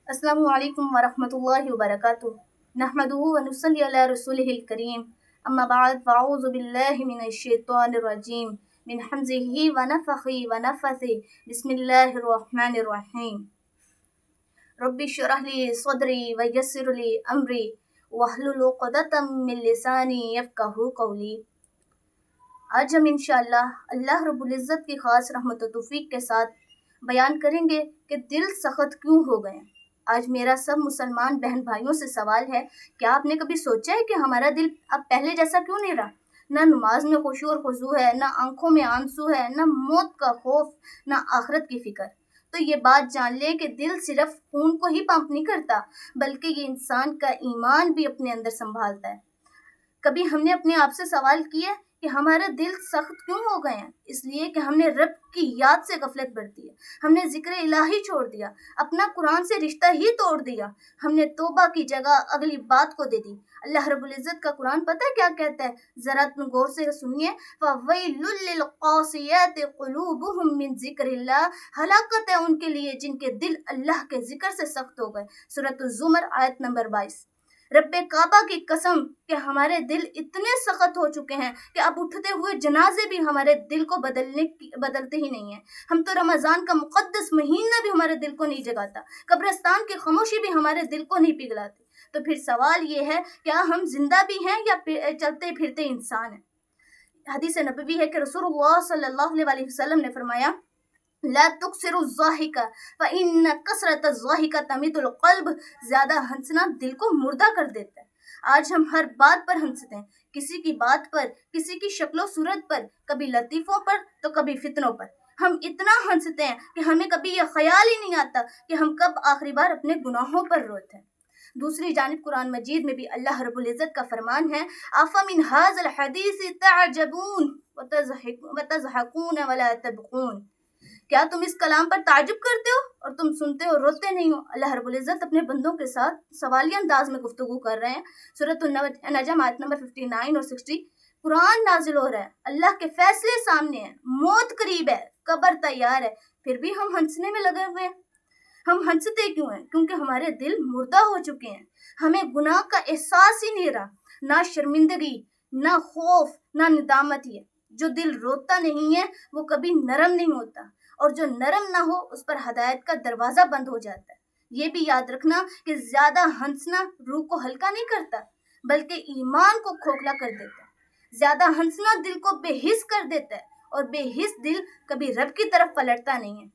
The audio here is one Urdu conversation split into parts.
السلام علیکم ورحمۃ اللہ وبرکاتہ نحمدہ ونصلی علی رسولہ الکریم اما بعد فاعوذ باللہ من الشیطان الرجیم من حمزہ ونفخہ ونفثہ بسم اللہ الرحمن الرحیم رب اشرح لی صدری ویسر لی امری واحلل عقدۃ من لسانی یفقہوا قولی۔ آج ہم انشاءاللہ اللہ رب العزت کی خاص رحمت و توفیق کے ساتھ بیان کریں گے کہ دل سخت کیوں ہو گئے ہیں۔ آج میرا سب مسلمان بہن بھائیوں سے سوال ہے، کیا آپ نے کبھی سوچا ہے کہ ہمارا دل اب پہلے جیسا کیوں نہیں رہا؟ نہ نماز میں خشوع اور خضوع ہے، نہ آنکھوں میں آنسو ہے، نہ موت کا خوف، نہ آخرت کی فکر۔ تو یہ بات جان لے کہ دل صرف خون کو ہی پمپ نہیں کرتا، بلکہ یہ انسان کا ایمان بھی اپنے اندر سنبھالتا ہے۔ کبھی ہم نے اپنے آپ سے سوال کیا کہ ہمارے دل سخت کیوں ہو گئے ہیں؟ اس لیے کہ ہم نے رب کی یاد سے غفلت برتی ہے، ہم نے ذکر الہی چھوڑ دیا، اپنا قرآن سے رشتہ ہی توڑ دیا، ہم نے توبہ کی جگہ اگلی بات کو دے دی۔ اللہ رب العزت کا قرآن پتہ ہے کیا کہتا ہے؟ ذرا تم غور سے سنیے، فَوَيْلٌ لِّلْقَاسِيَاتِ قُلُوبُهُم مِّن ذِكْرِ اللَّهِ، ہلاکت ہے ان کے لیے جن کے دل اللہ کے ذکر سے سخت ہو گئے۔ سورۃ الزمر آیت نمبر 22۔ رب کعبہ کی قسم کہ ہمارے دل اتنے سخت ہو چکے ہیں کہ اب اٹھتے ہوئے جنازے بھی ہمارے دل کو بدلتے ہی نہیں ہیں۔ ہم تو رمضان کا مقدس مہینہ بھی ہمارے دل کو نہیں جگاتا، قبرستان کی خاموشی بھی ہمارے دل کو نہیں پگھلاتی۔ تو پھر سوال یہ ہے، کیا ہم زندہ بھی ہیں یا چلتے پھرتے انسان ہیں؟ حدیث نبوی ہے کہ رسول اللہ صلی اللہ علیہ وسلم نے فرمایا، لا تکثروا الضحک فإن کثرة الضحک تمیت القلب، زیادہ ہنسنا دل کو مردہ کر دیتا ہے۔ آج ہم ہر بات پر ہنستے ہیں، کسی کی بات پر، کسی کی شکل و صورت پر، کبھی لطیفوں پر تو کبھی فتنوں پر۔ ہم اتنا ہنستے ہیں کہ ہمیں کبھی یہ خیال ہی نہیں آتا کہ ہم کب آخری بار اپنے گناہوں پر روتے ہیں۔ دوسری جانب قرآن مجید میں بھی اللہ رب العزت کا فرمان ہے، أَفَمِنْ هَذَا الْحَدِيثِ تَعْجَبُونَ وَتَضْحَكُونَ وَلَا تَبْكُونَ، کیا تم اس کلام پر تعجب کرتے ہو اور تم سنتے ہو روتے نہیں ہو؟ اللہ رب العزت اپنے بندوں کے ساتھ سوالیہ انداز میں گفتگو کر رہے ہیں۔ سورۃ النجم آیت نمبر 59 اور 60۔ قرآن نازل ہو رہا ہے، اللہ کے فیصلے سامنے ہیں، موت قریب ہے، قبر تیار ہے، پھر بھی ہم ہنسنے میں لگے ہوئے ہیں۔ ہم ہنستے کیوں ہیں؟ کیونکہ ہمارے دل مردہ ہو چکے ہیں، ہمیں گناہ کا احساس ہی نہیں رہا، نہ شرمندگی، نہ خوف، نہ ندامت ہے۔ جو دل روتا نہیں ہے وہ کبھی نرم نہیں ہوتا، اور جو نرم نہ ہو اس پر ہدایت کا دروازہ بند ہو جاتا ہے۔ یہ بھی یاد رکھنا کہ زیادہ ہنسنا روح کو ہلکا نہیں کرتا، بلکہ ایمان کو کھوکھلا کر دیتا ہے۔ زیادہ ہنسنا دل کو بے حس کر دیتا ہے، اور بے حس دل کبھی رب کی طرف پلٹتا نہیں ہے۔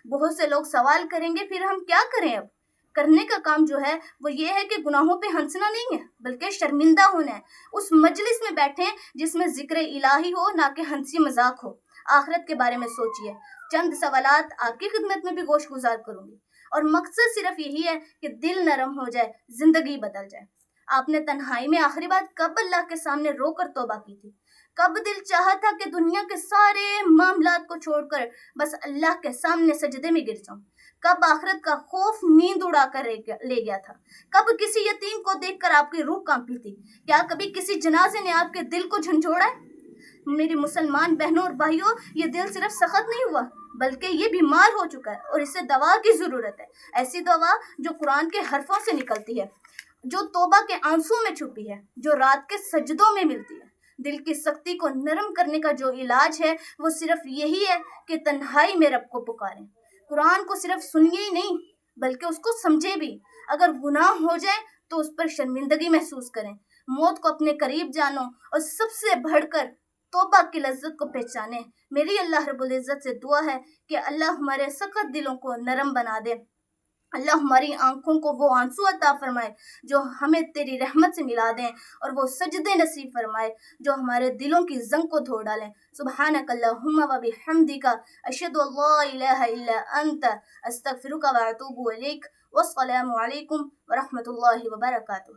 بہت سے لوگ سوال کریں گے، پھر ہم کیا کریں؟ اب کرنے کا کام جو ہے وہ یہ ہے کہ گناہوں پہ ہنسنا نہیں ہے، بلکہ شرمندہ ہونا ہے۔ اس مجلس میں بیٹھیں جس میں ذکر الہی ہو، نہ کہ ہنسی مذاق ہو۔ آخرت کے بارے میں سوچئے۔ چند سوالات آپ کی خدمت میں بھی گوش گزار کروں گی، اور مقصد صرف یہی ہے کہ دل نرم ہو جائے، زندگی بدل جائے۔ آپ نے تنہائی میں آخری بات کب اللہ کے سامنے رو کر توبہ کی تھی؟ کب دل چاہا تھا کہ دنیا کے سارے معاملات کو چھوڑ کر بس اللہ کے سامنے سجدے میں گر جاؤں؟ کب آخرت کا خوف نیند اڑا کر لے گیا تھا؟ کب کسی یتیم کو دیکھ کر آپ کی روح کانپی تھی؟ کیا کبھی کسی جنازے نے آپ کے دل کو جھنجھوڑا ہے؟ میری مسلمان بہنوں اور بھائیوں، یہ دل صرف سخت نہیں ہوا، بلکہ یہ بیمار ہو چکا ہے، اور اسے دوا کی ضرورت ہے۔ ایسی دوا جو قرآن کے حرفوں سے نکلتی ہے، جو توبہ کے آنسوں میں چھپی ہے، جو رات کے سجدوں میں ملتی ہے۔ دل کی سختی کو نرم کرنے کا جو علاج ہے وہ صرف یہی ہے کہ تنہائی میں رب کو پکاریں۔ قرآن کو صرف سنیے ہی نہیں، بلکہ اس کو سمجھے بھی۔ اگر گناہ ہو جائے تو اس پر شرمندگی محسوس کریں، موت کو اپنے قریب جانو، اور سب سے بڑھ کر توبہ کی لذت کو پہچانے۔ میری اللہ رب العزت سے دعا ہے کہ اللہ ہمارے سخت دلوں کو نرم بنا دے۔ اللہ ہماری آنکھوں کو وہ آنسو عطا فرمائے جو ہمیں تیری رحمت سے ملا دیں، اور وہ سجدے نصیب فرمائے جو ہمارے دلوں کی زنگ کو دھو ڈالیں۔ سبحانک اللہم و بحمدک، اشہد ان لا الہ الا انت، استغفرک و اتوب الیک۔ والسلام علیکم ورحمۃ اللہ وبرکاتہ۔